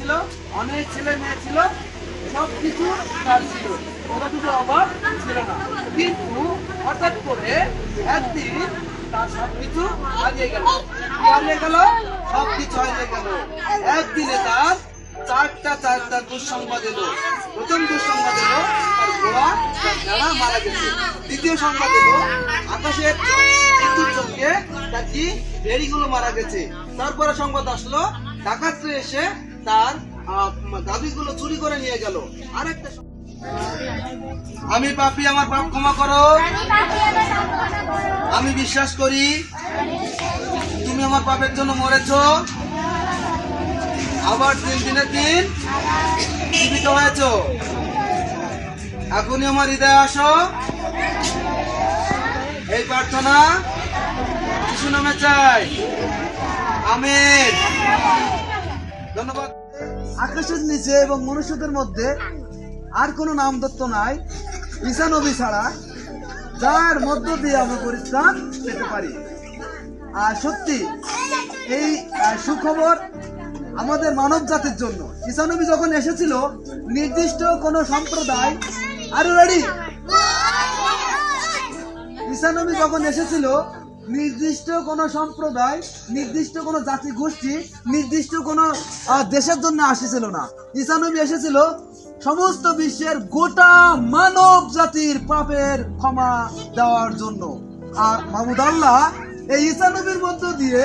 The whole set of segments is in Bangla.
ছিল, অনেক ছেলে মেয়ে ছিল, সবকিছু তার ছিল, কোনো কিছু অভাব ছিল না। কিন্তু হঠাৎ করে একদিন তার সবকিছু হারিয়ে গেল। কি হারিয়ে গেল? সবকিছু হারিয়ে গেল। একদিনে তার চারটা দুঃসংবাদ এলো। প্রথম দুঃসংবাদ এলো তার ঘোড়া, তার ভেড়া মারা গেছে। দ্বিতীয় সংবাদ এলো আকাশের বিদ্যুৎ চমকে তার কি ভেড়িগুলো মারা গেছে। তারপরে সংবাদ আসলো ডাকাতরা এসে তার গাভীগুলো চুরি করে নিয়ে গেল। আরেকটা আমি পাপী, আমার পাপ ক্ষমা করো। আমি বিশ্বাস করি তুমি আমার পাপের জন্য মরেছো, আবার 3 দিনের দিন জীবিত হয়েছো। এখনই আমার হৃদয়ে আসো। এই প্রার্থনা যিশু নামে চাই, আমেন। ধন্যবাদ। আকাশের নিচে এবং মনুষ্যদের মধ্যে আর কোন নামদত্ত নাই ঈসা নবী ছাড়া, যার মধ্য দিয়ে আমরা পরিত্রাণ পেতে পারি। আর সত্যি এই সুখবর আমাদের মানব জাতির জন্য। ঈসা নবী যখন এসেছিল নির্দিষ্ট কোন সম্প্রদায়, আর রেডি, ঈসা নবী যখন এসেছিল নির্দিষ্ট কোন সম্প্রদায়, নির্দিষ্ট কোন জাতি গোষ্ঠী, নির্দিষ্ট কোন দেশের জন্য আসেছিল না। ঈসা নবী এসেছিল সমস্ত বিশ্বের গোটা মানব জাতির পাপের ক্ষমা দেওয়ার জন্য। আর মাহমুদ আল্লাহ এই ঈসা নবীর মধ্য দিয়ে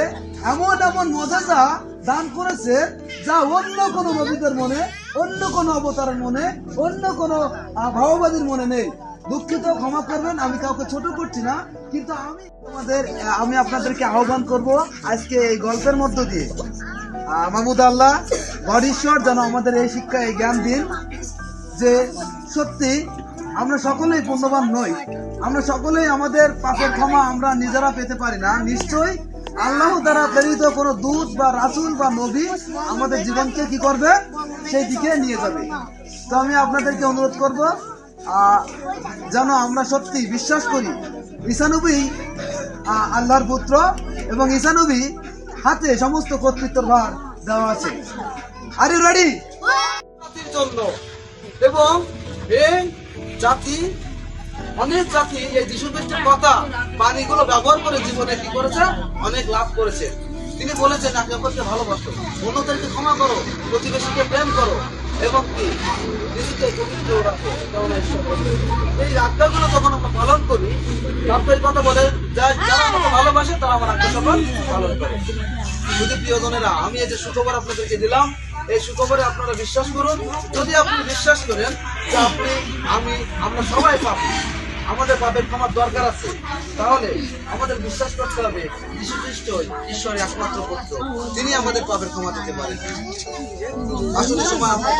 এমন এমন মুজিজা দান করেছে যা অন্য কোন নবীদের মনে, অন্য কোন অবতারের মনে, অন্য কোন ভাববাদীর মনে নেই। দুঃখিত, ক্ষমা করবেন, আমি কাউকে ছোট করছি না, কিন্তু আমি আপনাদেরকে আহ্বান করব আজকে এই গল্পের মধ্য দিয়ে মাহমুদ আল্লাহ গড ঈশ্বর যেন আমাদের এই শিক্ষা, এই জ্ঞান দিন যে সত্যি আমরা সকলেই পুণ্যবান নই, আমরা সকলেই আমাদের পাপের ক্ষমা আমরা নিজেরা পেতে পারি না। নিশ্চয়ই আল্লাহ দ্বারা প্রেরিত কোনো দূত বা রাসূল বা নবী আমাদের জীবনকে কি করবে, সেই দিকে নিয়ে যাবে। তো আমি আপনাদেরকে অনুরোধ করব যেন আমরা সত্যি বিশ্বাস করি ঈসা নবী আল্লাহর পুত্র, এবং ঈসা নবী হাতে সমস্ত কর্তৃত্বের ভার দেওয়া আছে। Are you ready? জাতির জন্য এবং এই জাতি, অনেক জাতি এই যীশু খ্রিস্টের কথা বাণীগুলো ব্যবহার করে জীবনে কি করেছে, অনেক লাভ করেছে। তিনি বলেছেন একে অপরকে ভালোবাসো, অন্যদেরকে ক্ষমা করো, প্রতিবেশীকে প্রেম করো, এবং কি নিজেকে পবিত্র রাখো। এই আজ্ঞাগুলো যখন আমরা পালন করি, আপনার কথা বলে যারা আমাকে ভালোবাসে তারা আমার আজ্ঞা সকল পালন করে। যদি প্রিয়জনেরা, আমি এই যে সুখবর আপনাদেরকে দিলাম, এই সুখবরে আপনারা বিশ্বাস করুন। যদি আপনি বিশ্বাস করেন যে আমরা সবাই পাপী, আমাদের পাপের ক্ষমার দরকার আছে, তাহলে আমাদের বিশ্বাস করতে হবে যীশু খ্রিস্ট ঈশ্বরের একমাত্র পুত্র, তিনি আমাদের পাপের ক্ষমা দিতে পারেন। আসলে সময় আমরা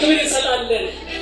Come ne sai che